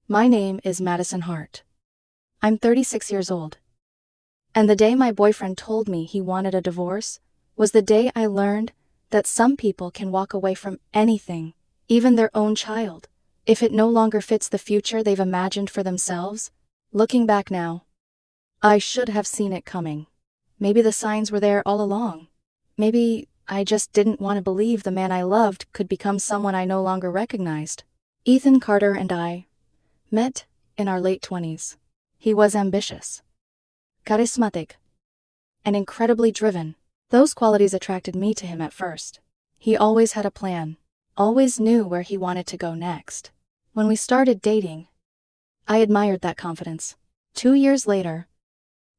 My name is Madison Hart. I'm 36 years old. And the day my boyfriend told me he wanted a divorce was the day I learned that some people can walk away from anything, even their own child, if it no longer fits the future they've imagined for themselves. Looking back now, I should have seen it coming. Maybe the signs were there all along. Maybe I just didn't want to believe the man I loved could become someone I no longer recognized. Ethan Carter and I met in our late 20s. He was ambitious, charismatic, and incredibly driven. Those qualities attracted me to him at first. He always had a plan, always knew where he wanted to go next. When we started dating, I admired that confidence. 2 years later,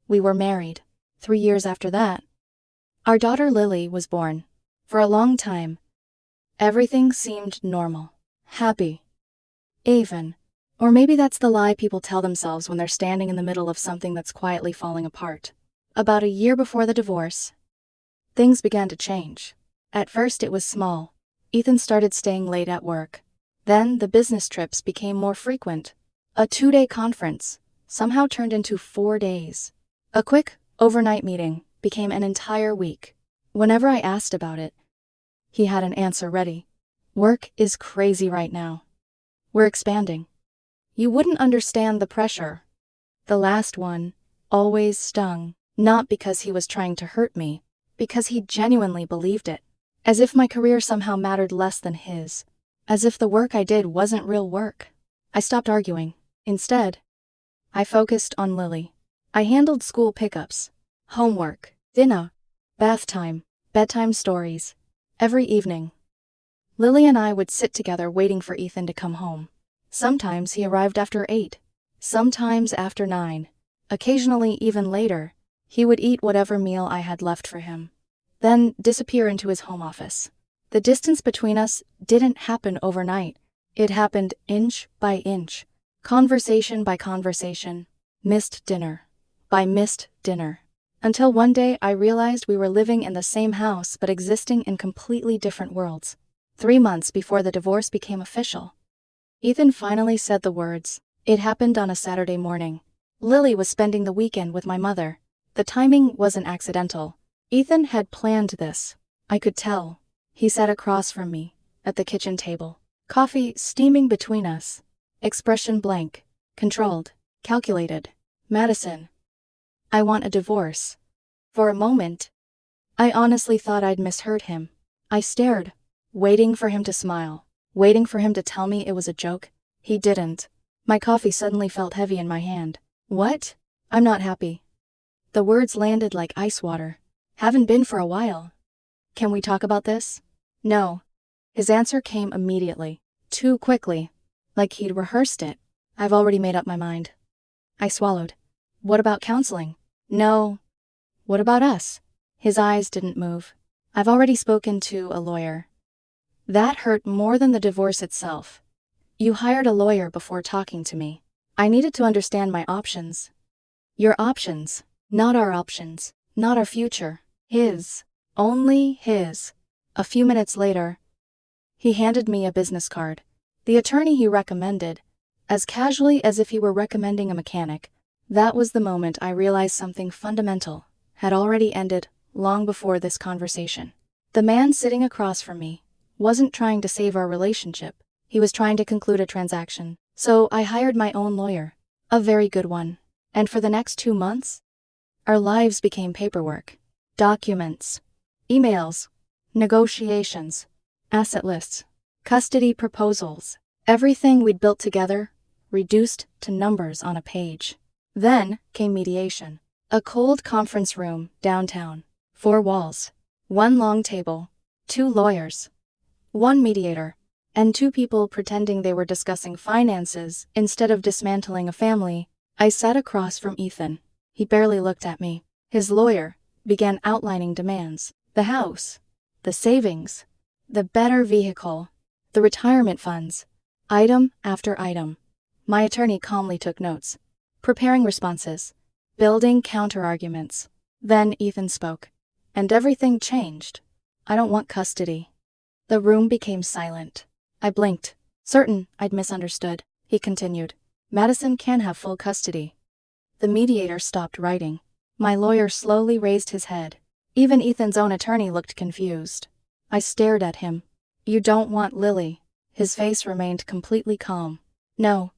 we were married. 3 years after that, our daughter Lily was born. For a long time, everything seemed normal, happy, even. Or maybe that's the lie people tell themselves when they're standing in the middle of something that's quietly falling apart. About a year before the divorce, things began to change. At first it was small. Ethan started staying late at work. Then the business trips became more frequent. A 2-day conference somehow turned into 4 days. A quick, overnight meeting became an entire week. Whenever I asked about it, he had an answer ready. Work is crazy right now. We're expanding. You wouldn't understand the pressure. The last one always stung, not because he was trying to hurt me, because he genuinely believed it. As if my career somehow mattered less than his. As if the work I did wasn't real work. I stopped arguing. Instead, I focused on Lily. I handled school pickups, homework, dinner, bath time, bedtime stories. Every evening, Lily and I would sit together waiting for Ethan to come home. Sometimes he arrived after 8, sometimes after 9. Occasionally even later, he would eat whatever meal I had left for him, then disappear into his home office. The distance between us didn't happen overnight. It happened inch by inch, conversation by conversation, missed dinner by missed dinner. Until one day I realized we were living in the same house but existing in completely different worlds. 3 months before the divorce became official, Ethan finally said the words. It happened on a Saturday morning. Lily was spending the weekend with my mother. The timing wasn't accidental. Ethan had planned this. I could tell. He sat across from me, at the kitchen table. Coffee steaming between us. Expression blank. Controlled. Calculated. Madison, I want a divorce. For a moment, I honestly thought I'd misheard him. I stared, waiting for him to smile. Waiting for him to tell me it was a joke. He didn't. My coffee suddenly felt heavy in my hand. What? I'm not happy. The words landed like ice water. Haven't been for a while. Can we talk about this? No. His answer came immediately. Too quickly. Like he'd rehearsed it. I've already made up my mind. I swallowed. What about counseling? No. What about us? His eyes didn't move. I've already spoken to a lawyer. That hurt more than the divorce itself. You hired a lawyer before talking to me. I needed to understand my options. Your options, not our options, not our future. His. Only his. A few minutes later, he handed me a business card. The attorney he recommended, as casually as if he were recommending a mechanic. That was the moment I realized something fundamental had already ended long before this conversation. The man sitting across from me wasn't trying to save our relationship. He was trying to conclude a transaction. So I hired my own lawyer. A very good one. And for the next 2 months, our lives became paperwork. Documents. Emails. Negotiations. Asset lists. Custody proposals. Everything we'd built together, reduced to numbers on a page. Then came mediation. A cold conference room downtown. 4 walls. 1 long table. 2 lawyers. 1 mediator. And 2 people pretending they were discussing finances instead of dismantling a family. I sat across from Ethan. He barely looked at me. His lawyer began outlining demands. The house. The savings. The better vehicle. The retirement funds. Item after item. My attorney calmly took notes, preparing responses, building counter-arguments. Then Ethan spoke. And everything changed. I don't want custody. The room became silent. I blinked, certain I'd misunderstood. He continued. Madison can have full custody. The mediator stopped writing. My lawyer slowly raised his head. Even Ethan's own attorney looked confused. I stared at him. You don't want Lily? His face remained completely calm. No.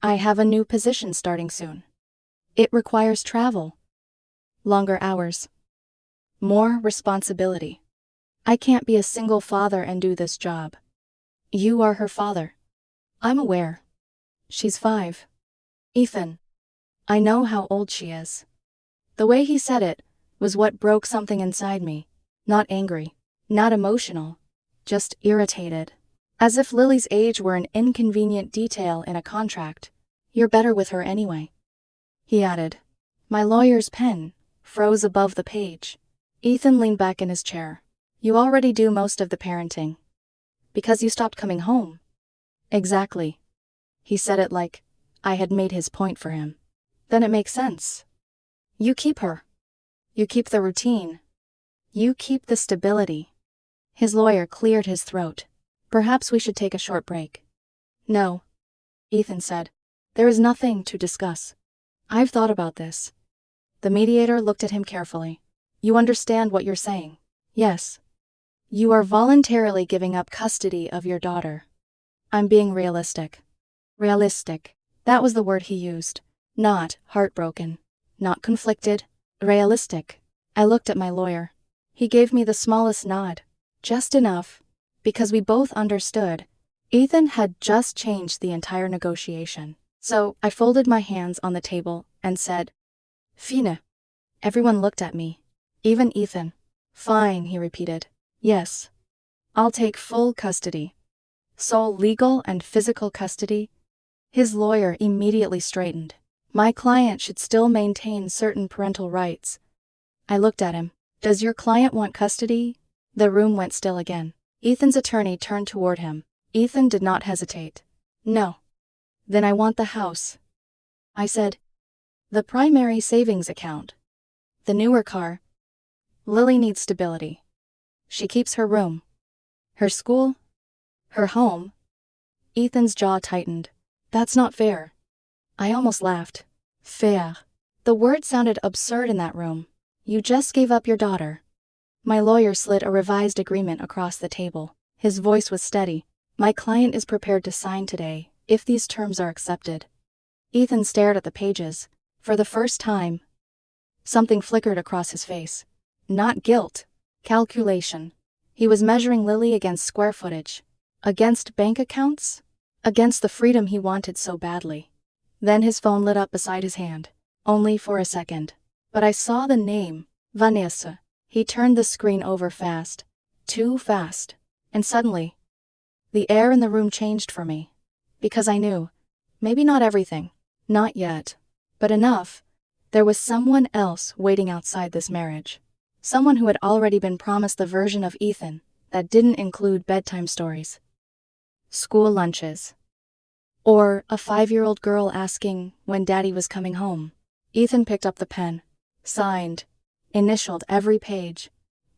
I have a new position starting soon. It requires travel. Longer hours. More responsibility. I can't be a single father and do this job. You are her father. I'm aware. She's 5. Ethan. I know how old she is. The way he said it was what broke something inside me. Not angry. Not emotional. Just irritated. As if Lily's age were an inconvenient detail in a contract. You're better with her anyway. He added. My lawyer's pen froze above the page. Ethan leaned back in his chair. You already do most of the parenting. Because you stopped coming home. Exactly. He said it like I had made his point for him. Then it makes sense. You keep her. You keep the routine. You keep the stability. His lawyer cleared his throat. Perhaps we should take a short break. No. Ethan said. There is nothing to discuss. I've thought about this. The mediator looked at him carefully. You understand what you're saying? Yes. You are voluntarily giving up custody of your daughter. I'm being realistic. Realistic. That was the word he used. Not heartbroken. Not conflicted. Realistic. I looked at my lawyer. He gave me the smallest nod. Just enough. Because we both understood. Ethan had just changed the entire negotiation. So I folded my hands on the table and said, Fine. Everyone looked at me. Even Ethan. Fine, he repeated. Yes. I'll take full custody. Sole legal and physical custody? His lawyer immediately straightened. My client should still maintain certain parental rights. I looked at him. Does your client want custody? The room went still again. Ethan's attorney turned toward him. Ethan did not hesitate. No. Then I want the house. I said. The primary savings account. The newer car. Lily needs stability. She keeps her room. Her school. Her home. Ethan's jaw tightened. That's not fair. I almost laughed. Fair. The word sounded absurd in that room. You just gave up your daughter. My lawyer slid a revised agreement across the table. His voice was steady. My client is prepared to sign today, if these terms are accepted. Ethan stared at the pages. For the first time, something flickered across his face. Not guilt. Calculation. He was measuring Lily against square footage. Against bank accounts? Against the freedom he wanted so badly. Then his phone lit up beside his hand. Only for a second. But I saw the name. Vanessa. He turned the screen over fast. Too fast. And suddenly, the air in the room changed for me. Because I knew. Maybe not everything. Not yet. But enough. There was someone else waiting outside this marriage. Someone who had already been promised the version of Ethan that didn't include bedtime stories. School lunches. Or a 5-year-old girl asking when Daddy was coming home. Ethan picked up the pen. Signed. Initialed every page.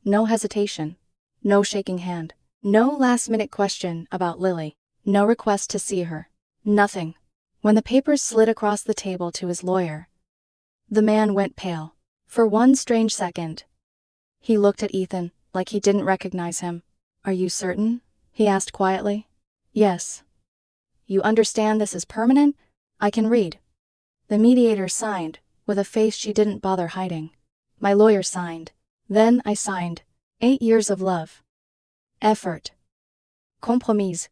No hesitation. No shaking hand. No last-minute question about Lily. No request to see her. Nothing. When the papers slid across the table to his lawyer, the man went pale. For one strange second, he looked at Ethan like he didn't recognize him. Are you certain? He asked quietly. Yes. You understand this is permanent? I can read. The mediator signed, with a face she didn't bother hiding. My lawyer signed. Then I signed. 8 years of love. Effort. Compromise.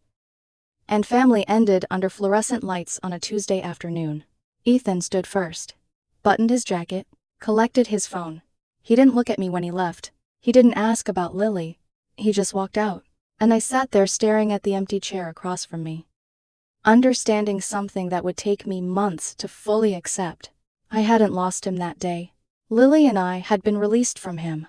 And family ended under fluorescent lights on a Tuesday afternoon. Ethan stood first. Buttoned his jacket. Collected his phone. He didn't look at me when he left. He didn't ask about Lily. He just walked out. And I sat there staring at the empty chair across from me. Understanding something that would take me months to fully accept. I hadn't lost him that day. Lily and I had been released from him.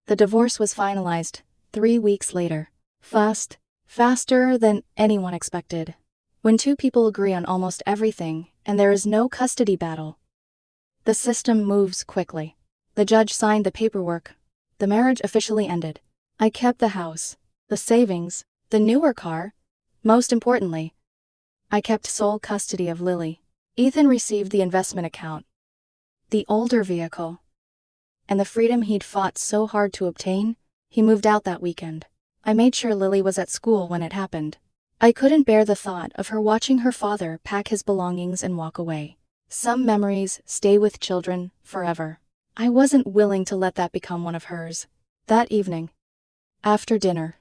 The divorce was finalized 3 weeks later. Fast. Faster than anyone expected. When two people agree on almost everything, and there is no custody battle, the system moves quickly. The judge signed the paperwork. The marriage officially ended. I kept the house, the savings, the newer car. Most importantly, I kept sole custody of Lily. Ethan received the investment account, the older vehicle, and the freedom he'd fought so hard to obtain. He moved out that weekend. I made sure Lily was at school when it happened. I couldn't bear the thought of her watching her father pack his belongings and walk away. Some memories stay with children forever. I wasn't willing to let that become one of hers. That evening, after dinner,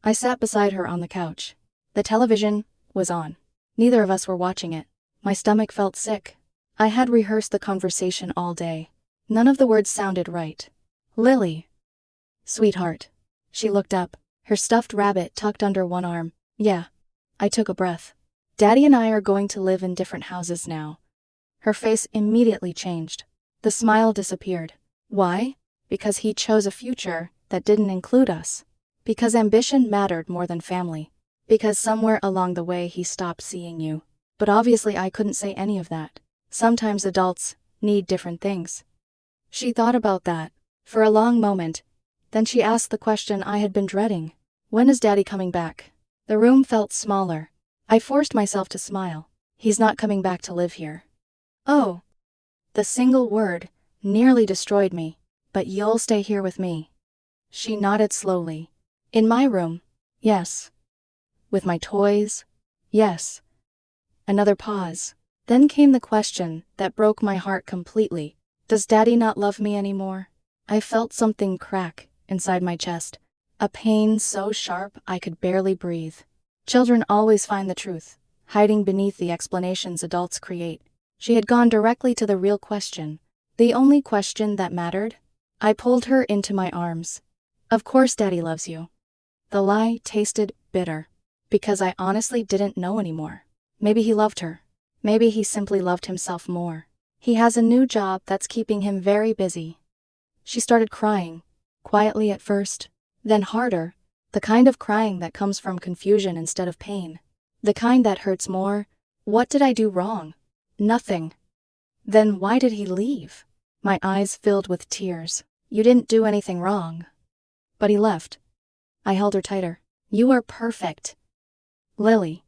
I sat beside her on the couch. The television was on. Neither of us were watching it. My stomach felt sick. I had rehearsed the conversation all day. None of the words sounded right. Lily. Sweetheart. She looked up, her stuffed rabbit tucked under one arm. Yeah. I took a breath. Daddy and I are going to live in different houses now. Her face immediately changed. The smile disappeared. Why? Because he chose a future that didn't include us. Because ambition mattered more than family. Because somewhere along the way he stopped seeing you. But obviously I couldn't say any of that. Sometimes adults need different things. She thought about that for a long moment. Then she asked the question I had been dreading. When is Daddy coming back? The room felt smaller. I forced myself to smile. He's not coming back to live here. Oh. The single word nearly destroyed me. But you'll stay here with me. She nodded slowly. In my room? Yes. With my toys? Yes. Another pause. Then came the question that broke my heart completely. Does Daddy not love me anymore? I felt something crack inside my chest. A pain so sharp I could barely breathe. Children always find the truth, hiding beneath the explanations adults create. She had gone directly to the real question. The only question that mattered. I pulled her into my arms. Of course Daddy loves you. The lie tasted bitter. Because I honestly didn't know anymore. Maybe he loved her. Maybe he simply loved himself more. He has a new job that's keeping him very busy. She started crying. Quietly at first. Then harder. The kind of crying that comes from confusion instead of pain. The kind that hurts more. What did I do wrong? Nothing. Then why did he leave? My eyes filled with tears. You didn't do anything wrong. But he left. I held her tighter. You are perfect. Lily.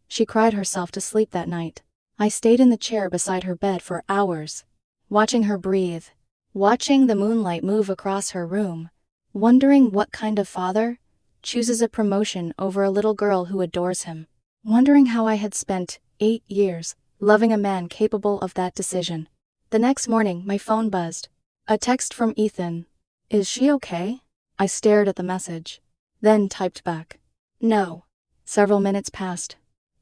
She cried herself to sleep that night. I stayed in the chair beside her bed for hours, watching her breathe, watching the moonlight move across her room, wondering what kind of father chooses a promotion over a little girl who adores him, wondering how I had spent 8 years loving a man capable of that decision. The next morning, my phone buzzed. A text from Ethan. Is she okay? I stared at the message, then typed back. No. Several minutes passed.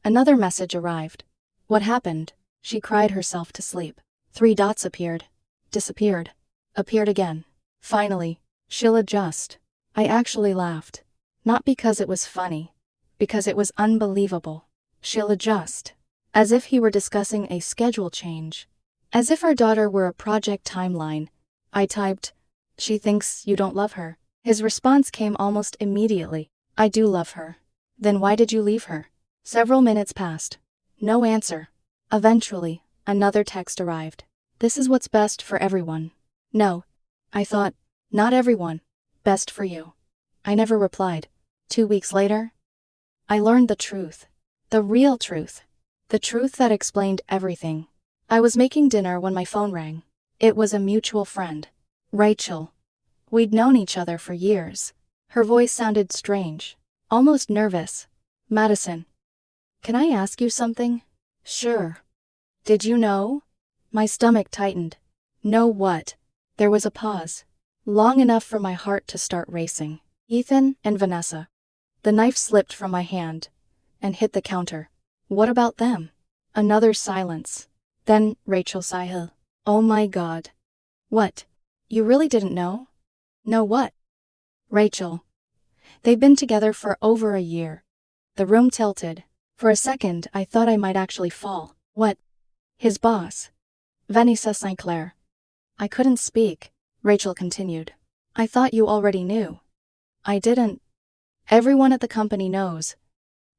Another message arrived. What happened? She cried herself to sleep. 3 dots appeared. Disappeared. Appeared again. Finally, she'll adjust. I actually laughed. Not because it was funny. Because it was unbelievable. She'll adjust. As if he were discussing a schedule change. As if our daughter were a project timeline. I typed, she thinks you don't love her. His response came almost immediately. I do love her. Then why did you leave her? Several minutes passed. No answer. Eventually, another text arrived. This is what's best for everyone. No. I thought, not everyone. Best for you. I never replied. 2 weeks later, I learned the truth. The real truth. The truth that explained everything. I was making dinner when my phone rang. It was a mutual friend. Rachel. We'd known each other for years. Her voice sounded strange. Almost nervous. Madison. Can I ask you something? Sure. Did you know? My stomach tightened. Know what? There was a pause. Long enough for my heart to start racing. Ethan and Vanessa. The knife slipped from my hand and hit the counter. What about them? Another silence. Then Rachel Sahil. Oh my God. What? You really didn't know? Know what? Rachel. They've been together for over a year. The room tilted. For a second, I thought I might actually fall. What? His boss. Vanessa St. Clair. I couldn't speak. Rachel continued. I thought you already knew. I didn't. Everyone at the company knows.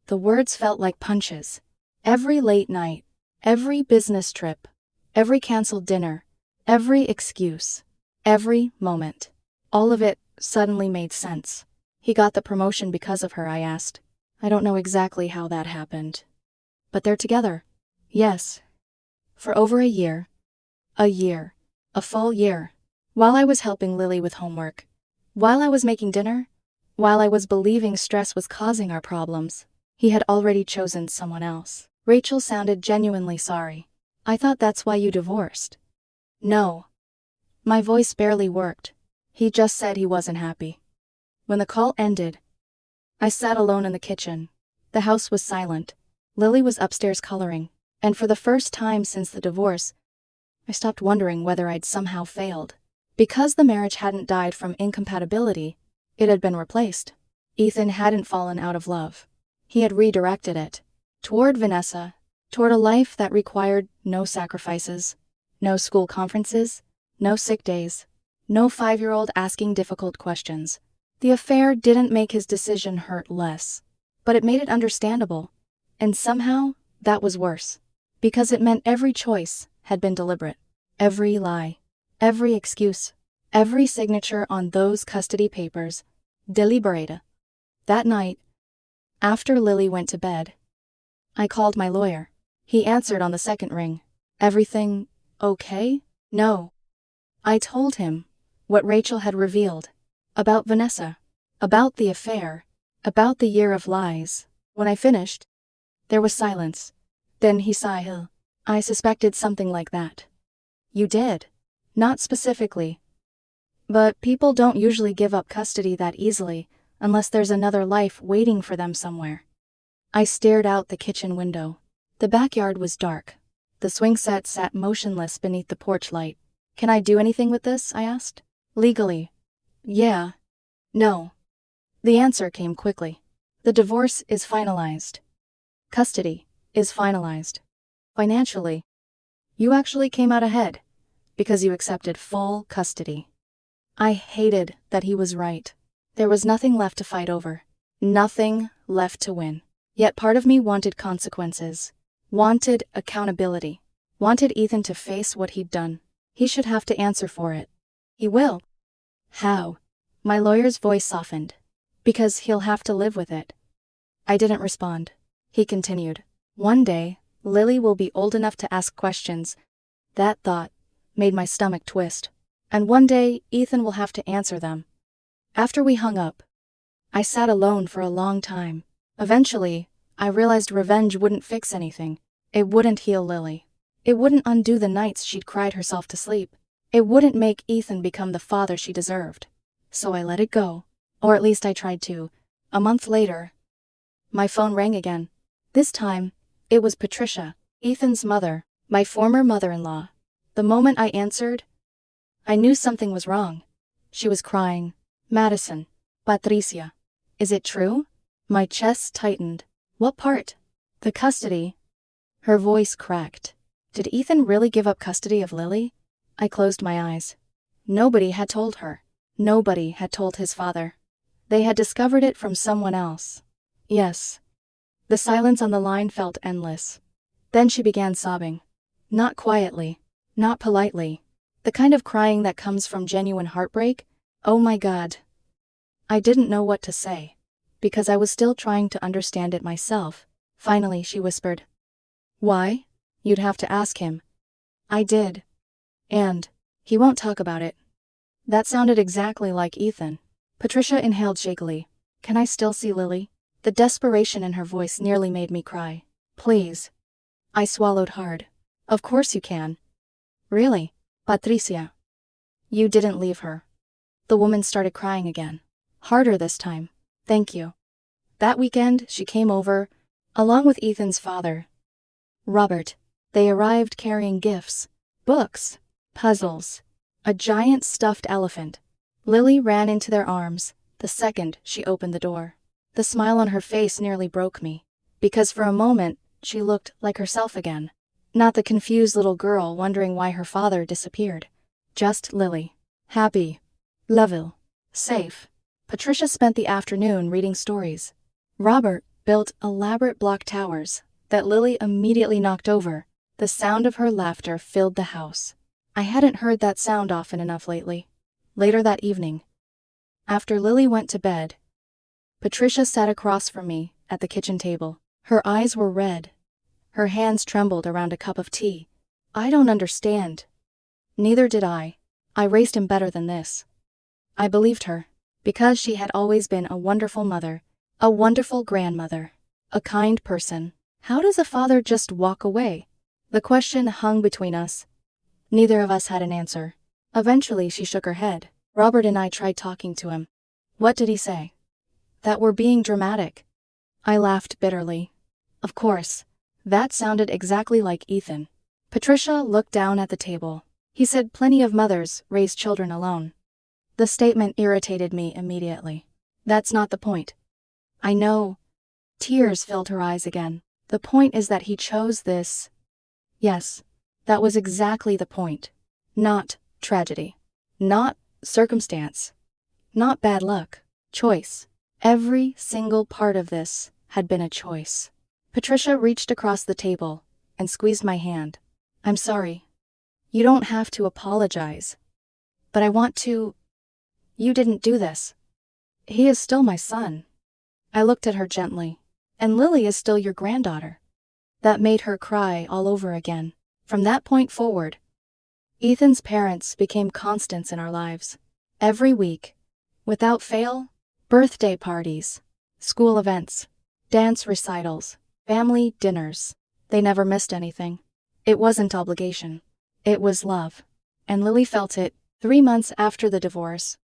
The words felt like punches. Every late night, every business trip, every canceled dinner, every excuse, every moment. All of it suddenly made sense. He got the promotion because of her, I asked. I don't know exactly how that happened. But they're together. Yes. For over a year. A year. A full year. While I was helping Lily with homework. While I was making dinner. While I was believing stress was causing our problems. He had already chosen someone else. Rachel sounded genuinely sorry. I thought that's why you divorced. No. My voice barely worked. He just said he wasn't happy. When the call ended, I sat alone in the kitchen. The house was silent. Lily was upstairs coloring, and for the first time since the divorce, I stopped wondering whether I'd somehow failed. Because the marriage hadn't died from incompatibility, it had been replaced. Ethan hadn't fallen out of love. He had redirected it. Toward Vanessa. Toward a life that required no sacrifices. No school conferences. No sick days. No 5-year-old asking difficult questions. The affair didn't make his decision hurt less, but it made it understandable. And somehow, that was worse. Because it meant every choice had been deliberate. Every lie. Every excuse. Every signature on those custody papers. Deliberated. That night, after Lily went to bed, I called my lawyer. He answered on the second ring. Everything okay? No. I told him what Rachel had revealed. About Vanessa. About the affair. About the year of lies. When I finished, there was silence. Then he sighed. I suspected something like that. You did. Not specifically. But people don't usually give up custody that easily, unless there's another life waiting for them somewhere. I stared out the kitchen window. The backyard was dark. The swing set sat motionless beneath the porch light. Can I do anything with this? I asked. Legally. Yeah. No. The answer came quickly. The divorce is finalized. Custody is finalized. Financially, you actually came out ahead, because you accepted full custody. I hated that he was right. There was nothing left to fight over. Nothing left to win. Yet part of me wanted consequences. Wanted accountability. Wanted Ethan to face what he'd done. He should have to answer for it. He will. How? My lawyer's voice softened. Because he'll have to live with it. I didn't respond. He continued. One day, Lily will be old enough to ask questions. That thought made my stomach twist. And one day, Ethan will have to answer them. After we hung up, I sat alone for a long time. Eventually, I realized revenge wouldn't fix anything. It wouldn't heal Lily. It wouldn't undo the nights she'd cried herself to sleep. It wouldn't make Ethan become the father she deserved. So I let it go. Or at least I tried to. A month later, my phone rang again. This time, it was Patricia, Ethan's mother, my former mother-in-law. The moment I answered, I knew something was wrong. She was crying. Madison. Patricia. Is it true? My chest tightened. What part? The custody. Her voice cracked. Did Ethan really give up custody of Lily? I closed my eyes. Nobody had told her. Nobody had told his father. They had discovered it from someone else. Yes. The silence on the line felt endless. Then she began sobbing. Not quietly. Not politely. The kind of crying that comes from genuine heartbreak. Oh my God. I didn't know what to say. Because I was still trying to understand it myself. Finally, she whispered. Why? You'd have to ask him. I did. And he won't talk about it. That sounded exactly like Ethan. Patricia inhaled shakily. Can I still see Lily? The desperation in her voice nearly made me cry. Please. I swallowed hard. Of course you can. Really? Patricia. You didn't leave her. The woman started crying again. Harder this time. Thank you. That weekend, she came over, along with Ethan's father, Robert. They arrived carrying gifts, books, puzzles, a giant stuffed elephant. Lily ran into their arms the second she opened the door. The smile on her face nearly broke me, because for a moment, she looked like herself again. Not the confused little girl wondering why her father disappeared. Just Lily. Happy. Lovell. Safe. Patricia spent the afternoon reading stories. Robert built elaborate block towers that Lily immediately knocked over. The sound of her laughter filled the house. I hadn't heard that sound often enough lately. Later that evening, after Lily went to bed, Patricia sat across from me at the kitchen table. Her eyes were red, Her hands trembled around a cup of tea. I don't understand. Neither did I. I raised him better than this. I believed her, because she had always been a wonderful mother, a wonderful grandmother, a kind person. How does a father just walk away? The question hung between us. Neither of us had an answer. Eventually she shook her head. Robert and I tried talking to him. What did he say? That we're being dramatic. I laughed bitterly. Of course. That sounded exactly like Ethan. Patricia looked down at the table. He said plenty of mothers raise children alone. The statement irritated me immediately. That's not the point. I know. Tears filled her eyes again. The point is that he chose this. Yes, that was exactly the point. Not tragedy. Not circumstance. Not bad luck. Choice. Every single part of this had been a choice. Patricia reached across the table and squeezed my hand. I'm sorry. You don't have to apologize. But I want to. You didn't do this. He is still my son. I looked at her gently. And Lily is still your granddaughter. That made her cry all over again. From that point forward, Ethan's parents became constants in our lives. Every week, without fail, birthday parties, school events, dance recitals, family dinners. They never missed anything. It wasn't obligation. It was love. And Lily felt it. 3 months after the divorce,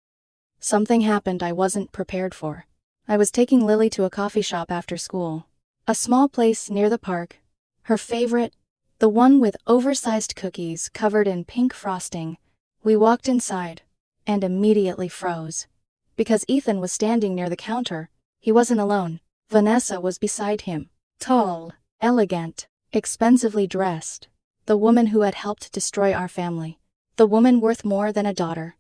something happened I wasn't prepared for. I was taking Lily to a coffee shop after school. A small place near the park. Her favorite, the one with oversized cookies covered in pink frosting. We walked inside, and immediately froze. Because Ethan was standing near the counter. He wasn't alone. Vanessa was beside him. Tall, elegant, expensively dressed. The woman who had helped destroy our family. The woman worth more than a daughter.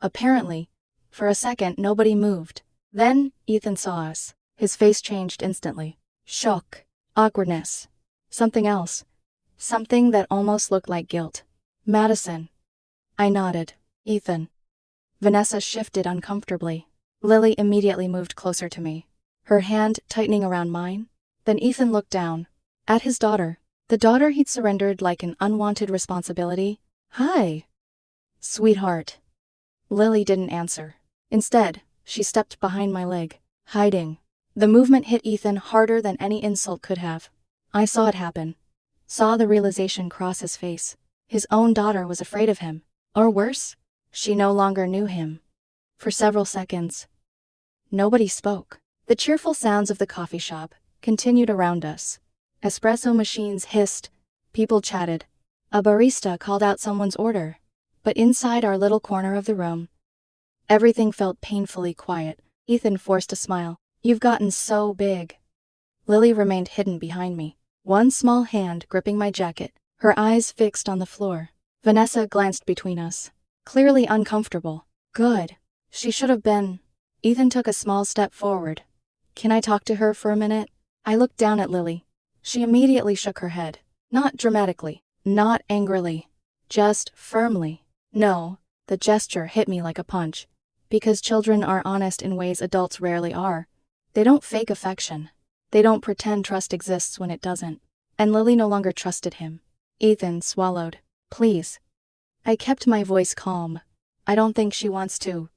Apparently, for a second nobody moved. Then, Ethan saw us. His face changed instantly. Shock. Awkwardness. Something else. Something that almost looked like guilt. Madison. I nodded. Ethan. Vanessa shifted uncomfortably. Lily immediately moved closer to me. Her hand tightening around mine. Then Ethan looked down. At his daughter. The daughter he'd surrendered like an unwanted responsibility. Hi. Sweetheart. Lily didn't answer. Instead, she stepped behind my leg, hiding. The movement hit Ethan harder than any insult could have. I saw it happen. Saw the realization cross his face. His own daughter was afraid of him. Or worse, she no longer knew him. For several seconds, nobody spoke. The cheerful sounds of the coffee shop continued around us. Espresso machines hissed, people chatted. A barista called out someone's order. But inside our little corner of the room, everything felt painfully quiet. Ethan forced a smile. You've gotten so big. Lily remained hidden behind me, one small hand gripping my jacket, her eyes fixed on the floor. Vanessa glanced between us, clearly uncomfortable. Good. She should have been. Ethan took a small step forward. Can I talk to her for a minute? I looked down at Lily. She immediately shook her head. Not dramatically, not angrily, just firmly. No, the gesture hit me like a punch. Because children are honest in ways adults rarely are. They don't fake affection. They don't pretend trust exists when it doesn't. And Lily no longer trusted him. Ethan swallowed. Please. I kept my voice calm. I don't think she wants to.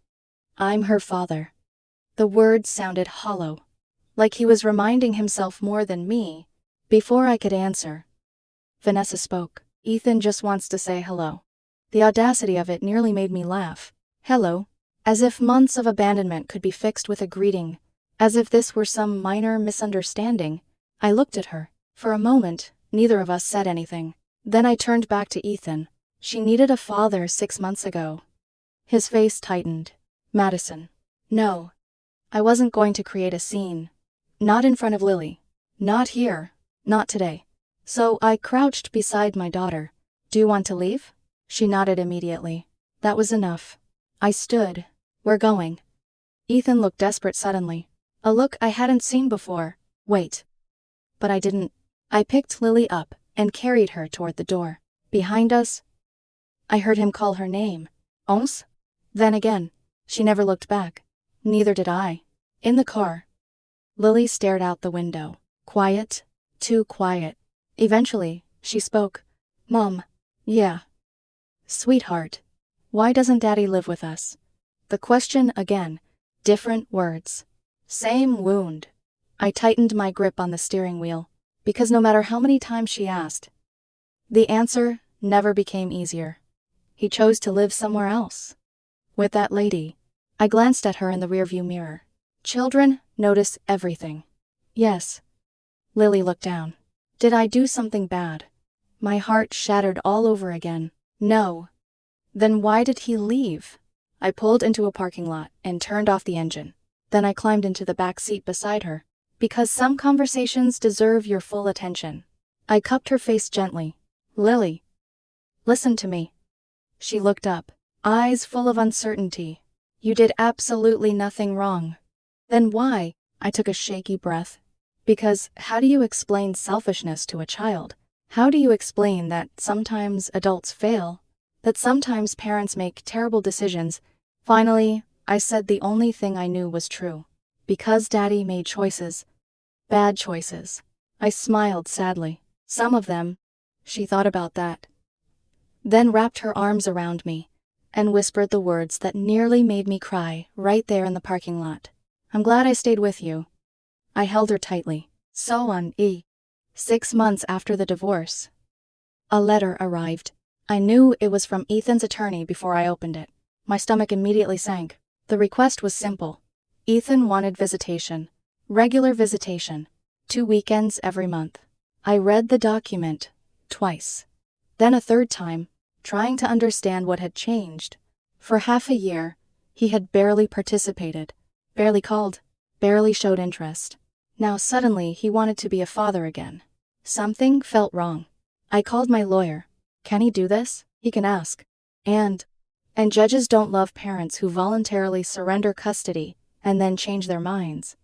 I'm her father. The words sounded hollow. Like he was reminding himself more than me. Before I could answer, Vanessa spoke. Ethan just wants to say hello. The audacity of it nearly made me laugh. Hello. As if months of abandonment could be fixed with a greeting. As if this were some minor misunderstanding. I looked at her. For a moment, neither of us said anything. Then I turned back to Ethan. She needed a father 6 months ago. His face tightened. Madison. No. I wasn't going to create a scene. Not in front of Lily. Not here. Not today. So I crouched beside my daughter. Do you want to leave? She nodded immediately. That was enough. I stood. We're going. Ethan looked desperate suddenly. A look I hadn't seen before. Wait. But I didn't. I picked Lily up and carried her toward the door. Behind us, I heard him call her name. Ons? Then again. She never looked back. Neither did I. In the car, Lily stared out the window. Quiet. Too quiet. Eventually, she spoke. Mom. Yeah. Sweetheart. Why doesn't Daddy live with us? The question again. Different words. Same wound. I tightened my grip on the steering wheel, because no matter how many times she asked, the answer never became easier. He chose to live somewhere else. With that lady. I glanced at her in the rearview mirror. Children notice everything. Yes. Lily looked down. Did I do something bad? My heart shattered all over again. No. Then why did he leave? I pulled into a parking lot and turned off the engine. Then I climbed into the back seat beside her. Because some conversations deserve your full attention. I cupped her face gently. Lily. Listen to me. She looked up, eyes full of uncertainty. You did absolutely nothing wrong. Then why? I took a shaky breath. Because how do you explain selfishness to a child? How do you explain that sometimes adults fail? That sometimes parents make terrible decisions? Finally, I said the only thing I knew was true. Because Daddy made choices. Bad choices. I smiled sadly. Some of them. She thought about that. Then wrapped her arms around me and whispered the words that nearly made me cry right there in the parking lot. I'm glad I stayed with you. I held her tightly. So on 6 months after the divorce, a letter arrived. I knew it was from Ethan's attorney before I opened it. My stomach immediately sank. The request was simple. Ethan wanted visitation. Regular visitation. 2 weekends every month. I read the document twice. Then a third time, trying to understand what had changed. For half a year, he had barely participated, barely called, barely showed interest. Now suddenly he wanted to be a father again. Something felt wrong. I called my lawyer. Can he do this? He can ask. And judges don't love parents who voluntarily surrender custody and then change their minds.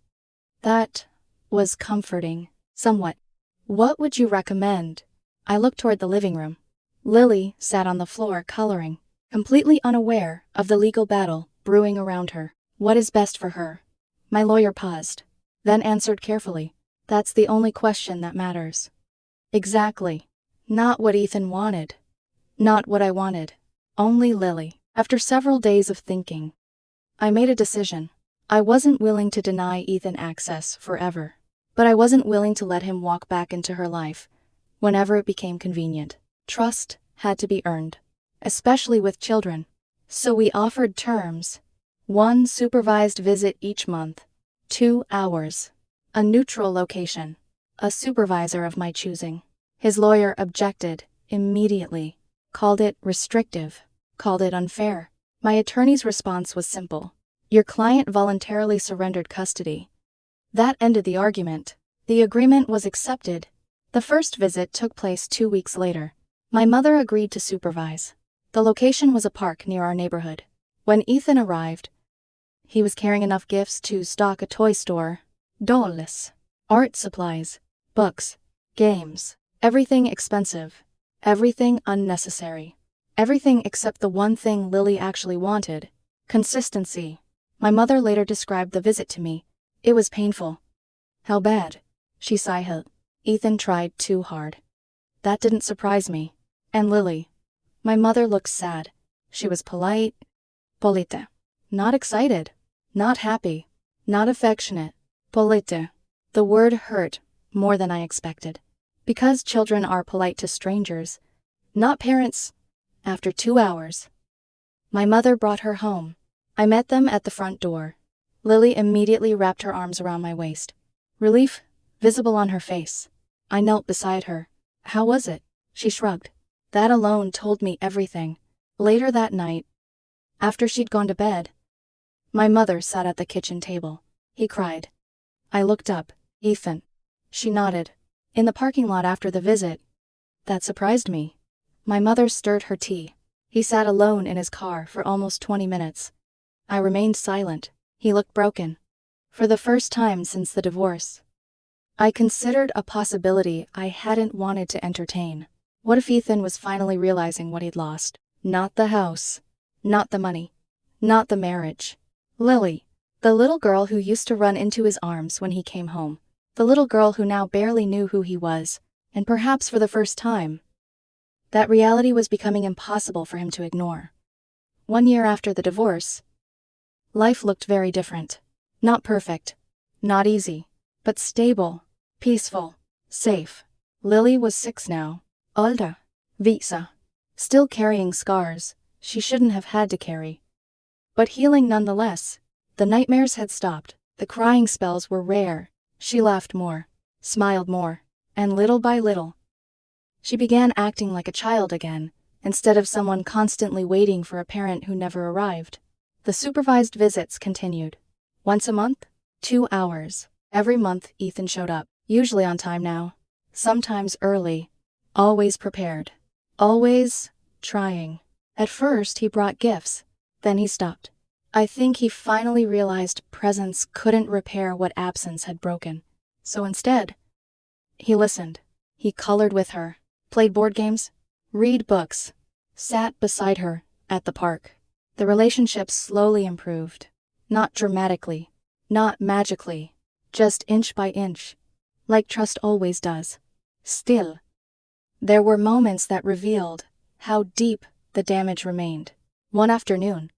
That was comforting, somewhat. What would you recommend? I looked toward the living room. Lily sat on the floor coloring, completely unaware of the legal battle brewing around her. What is best for her? My lawyer paused, then answered carefully. That's the only question that matters. Exactly. Not what Ethan wanted. Not what I wanted. Only Lily. After several days of thinking, I made a decision. I wasn't willing to deny Ethan access forever, but I wasn't willing to let him walk back into her life whenever it became convenient. Trust had to be earned, especially with children. So we offered terms. 1 supervised visit each month. 2 hours. A neutral location. A supervisor of my choosing. His lawyer objected immediately. Called it restrictive. Called it unfair. My attorney's response was simple. Your client voluntarily surrendered custody. That ended the argument. The agreement was accepted. The first visit took place 2 weeks later. My mother agreed to supervise. The location was a park near our neighborhood. When Ethan arrived, he was carrying enough gifts to stock a toy store. Dolls, art supplies, books, games, everything expensive, everything unnecessary. Everything except the one thing Lily actually wanted. Consistency. My mother later described the visit to me. It was painful. How bad? She sighed. Ethan tried too hard. That didn't surprise me. And Lily. My mother looked sad. She was polite. Polite. Not excited. Not happy. Not affectionate. Polite. The word hurt more than I expected. Because children are polite to strangers, not parents. After 2 hours, my mother brought her home. I met them at the front door. Lily immediately wrapped her arms around my waist. Relief visible on her face. I knelt beside her. How was it? She shrugged. That alone told me everything. Later that night, after she'd gone to bed, my mother sat at the kitchen table. He cried. I looked up. Ethan. She nodded. In the parking lot after the visit. That surprised me. My mother stirred her tea. He sat alone in his car for almost 20 minutes. I remained silent. He looked broken. For the first time since the divorce, I considered a possibility I hadn't wanted to entertain. What if Ethan was finally realizing what he'd lost? Not the house. Not the money. Not the marriage. Lily. The little girl who used to run into his arms when he came home. The little girl who now barely knew who he was. and perhaps for the first time, that reality was becoming impossible for him to ignore. 1 year after the divorce, life looked very different. Not perfect, not easy, but stable, peaceful, safe. Lily was 6 now, older, visa, still carrying scars she shouldn't have had to carry, but healing nonetheless. The nightmares had stopped, the crying spells were rare, she laughed more, smiled more, and little by little, she began acting like a child again, instead of someone constantly waiting for a parent who never arrived. The supervised visits continued. Once a month, 2 hours. Every month Ethan showed up, usually on time now, sometimes early, always prepared, always trying. At first he brought gifts, then he stopped. I think he finally realized presence couldn't repair what absence had broken. So instead, he listened. He colored with her, played board games, read books, sat beside her at the park. The relationship slowly improved. Not dramatically, not magically, just inch by inch, like trust always does. Still, there were moments that revealed how deep the damage remained. One afternoon,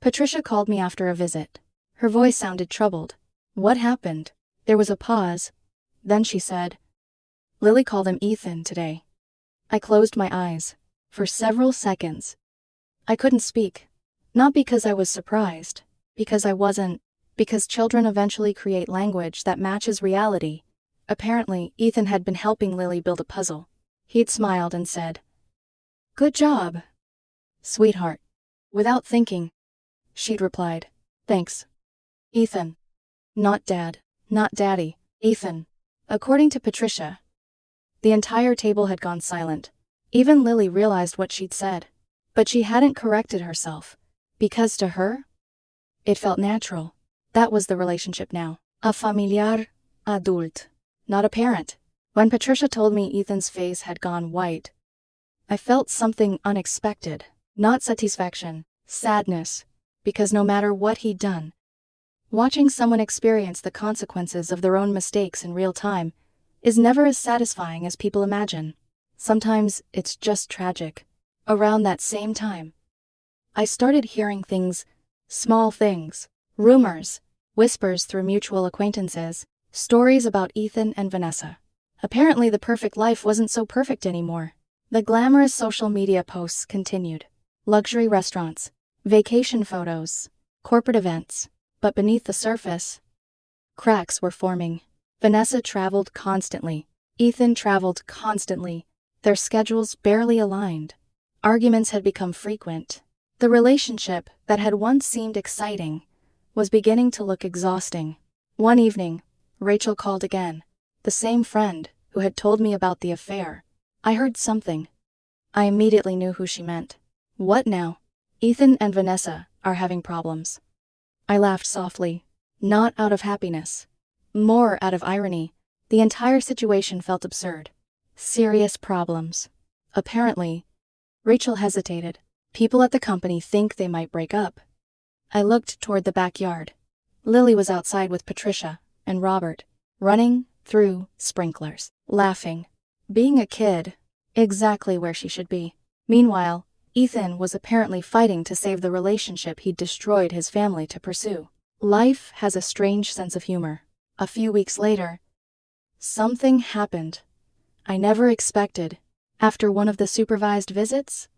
Patricia called me after a visit. Her voice sounded troubled. What happened? There was a pause. Then she said, Lily called him Ethan today. I closed my eyes. For several seconds, I couldn't speak. Not because I was surprised, because I wasn't, because children eventually create language that matches reality. Apparently, Ethan had been helping Lily build a puzzle. He'd smiled and said, Good job, sweetheart. Without thinking, she'd replied, Thanks. Ethan. Not Dad, not Daddy, Ethan. According to Patricia, the entire table had gone silent. Even Lily realized what she'd said. But she hadn't corrected herself, because to her, it felt natural. That was the relationship now. A familiar adult, not a parent. When Patricia told me Ethan's face had gone white, I felt something unexpected. Not satisfaction, sadness, because no matter what he'd done, watching someone experience the consequences of their own mistakes in real time is never as satisfying as people imagine. Sometimes it's just tragic. Around that same time, I started hearing things, small things, rumors, whispers through mutual acquaintances, stories about Ethan and Vanessa. Apparently the perfect life wasn't so perfect anymore. The glamorous social media posts continued. Luxury restaurants, vacation photos, corporate events. But beneath the surface, cracks were forming. Vanessa traveled constantly. Ethan traveled constantly. Their schedules barely aligned. Arguments had become frequent. The relationship that had once seemed exciting was beginning to look exhausting. One evening, Rachel called again. The same friend who had told me about the affair. I heard something. I immediately knew who she meant. What now? Ethan and Vanessa are having problems. I laughed softly, not out of happiness, more out of irony. The entire situation felt absurd. Serious problems. Apparently, Rachel hesitated. People at the company think they might break up. I looked toward the backyard. Lily was outside with Patricia and Robert, running through sprinklers, laughing, being a kid, exactly where she should be. Meanwhile, Ethan was apparently fighting to save the relationship he'd destroyed his family to pursue. Life has a strange sense of humor. A few weeks later, something happened I never expected. After one of the supervised visits,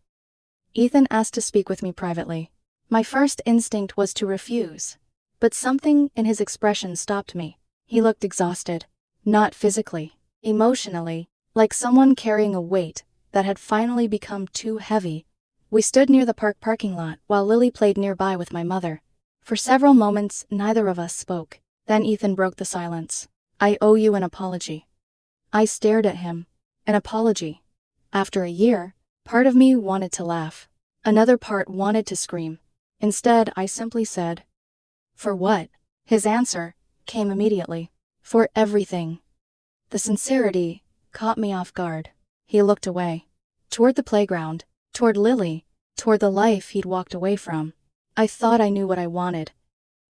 Ethan asked to speak with me privately. My first instinct was to refuse, but something in his expression stopped me. He looked exhausted, not physically, emotionally, like someone carrying a weight that had finally become too heavy. We stood near the parking lot while Lily played nearby with my mother. For several moments, neither of us spoke. Then Ethan broke the silence. I owe you an apology. I stared at him. An apology. After a year, part of me wanted to laugh. Another part wanted to scream. Instead, I simply said, For what? His answer came immediately. For everything. The sincerity caught me off guard. He looked away. Toward the playground. Toward Lily. Toward the life he'd walked away from. I thought I knew what I wanted.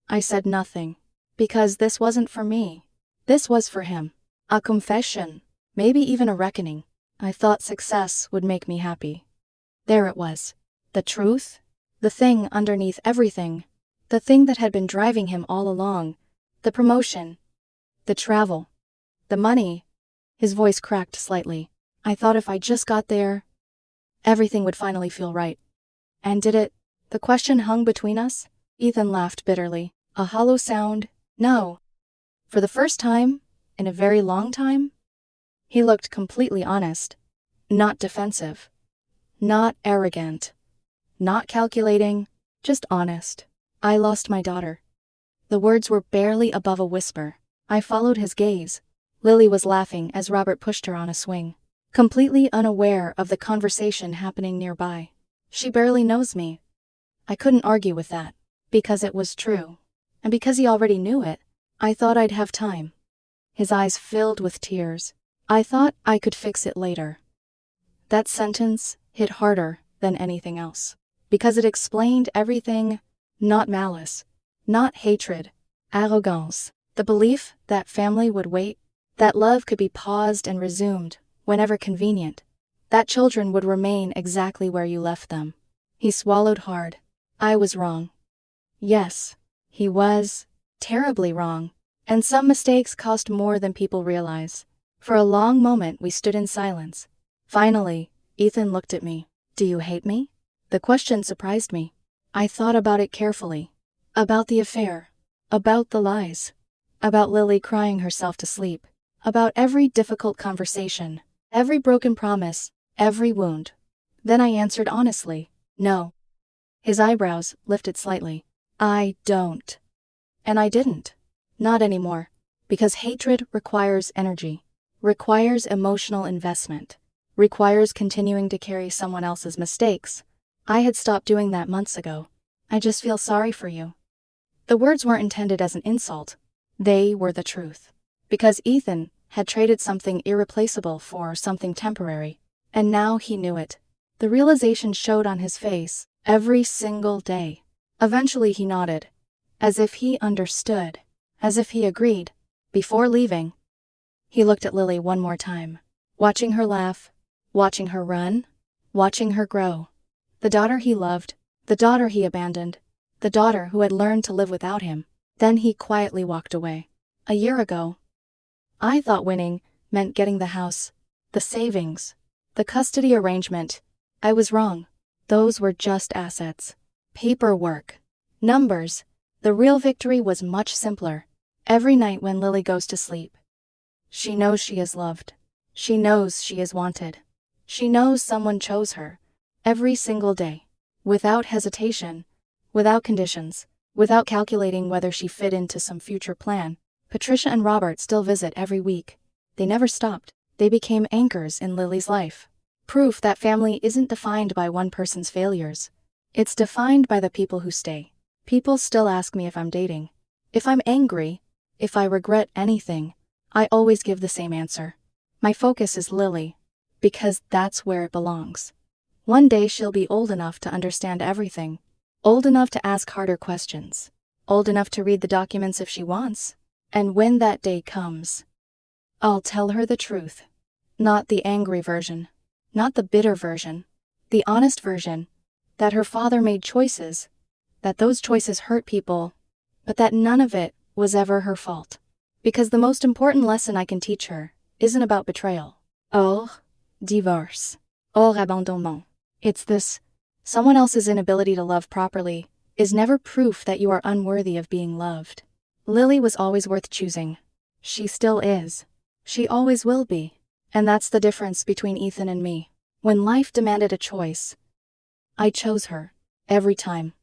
I said nothing. Because this wasn't for me. This was for him. A confession. maybe even a reckoning. I thought success would make me happy. There it was. The truth? The thing underneath everything. The thing that had been driving him all along. The promotion. The travel. The money. His voice cracked slightly. I thought if I just got there, everything would finally feel right. And did it? The question hung between us. Ethan laughed bitterly. A hollow sound. No. For the first time, in a very long time, he looked completely honest. Not defensive. Not arrogant. Not calculating. Just honest. I lost my daughter. The words were barely above a whisper. I followed his gaze. Lily was laughing as Robert pushed her on a swing, completely unaware of the conversation happening nearby. She barely knows me. I couldn't argue with that, because it was true. And because he already knew it, I thought I'd have time. His eyes filled with tears. I thought I could fix it later. That sentence hit harder than anything else, because it explained everything. Not malice. Not hatred. Arrogance. The belief that family would wait. That love could be paused and resumed whenever convenient. That children would remain exactly where you left them. He swallowed hard. I was wrong. Yes, he was terribly wrong. And some mistakes cost more than people realize. For a long moment we stood in silence. Finally, Ethan looked at me. Do you hate me? The question surprised me. I thought about it carefully. About the affair. About the lies. About Lily crying herself to sleep. About every difficult conversation. Every broken promise. Every wound. Then I answered honestly. No. His eyebrows lifted slightly. I don't. And I didn't. Not anymore. Because hatred requires energy. Requires emotional investment. Requires continuing to carry someone else's mistakes. I had stopped doing that months ago. I just feel sorry for you. The words weren't intended as an insult. They were the truth. Because Ethan had traded something irreplaceable for something temporary. And now he knew it. The realization showed on his face every single day. Eventually he nodded. As if he understood. As if he agreed. Before leaving, he looked at Lily one more time. Watching her laugh. Watching her run. Watching her grow. The daughter he loved. The daughter he abandoned. The daughter who had learned to live without him. Then he quietly walked away. A year ago, I thought winning meant getting the house, the savings, the custody arrangement. I was wrong. Those were just assets. Paperwork. Numbers. The real victory was much simpler. Every night when Lily goes to sleep, she knows she is loved. She knows she is wanted. She knows someone chose her. Every single day. Without hesitation. Without conditions. Without calculating whether she fit into some future plan. Patricia and Robert still visit every week. They never stopped. They became anchors in Lily's life. Proof that family isn't defined by one person's failures. It's defined by the people who stay. People still ask me if I'm dating. If I'm angry. If I regret anything. I always give the same answer. My focus is Lily. Because that's where it belongs. One day she'll be old enough to understand everything. Old enough to ask harder questions. Old enough to read the documents if she wants. And when that day comes, I'll tell her the truth. Not the angry version. Not the bitter version. The honest version. That her father made choices. That those choices hurt people. But that none of it was ever her fault. Because the most important lesson I can teach her isn't about betrayal. Or divorce. Or abandonnement. It's this. Someone else's inability to love properly is never proof that you are unworthy of being loved. Lily was always worth choosing. She still is. She always will be. And that's the difference between Ethan and me. When life demanded a choice, I chose her. Every time.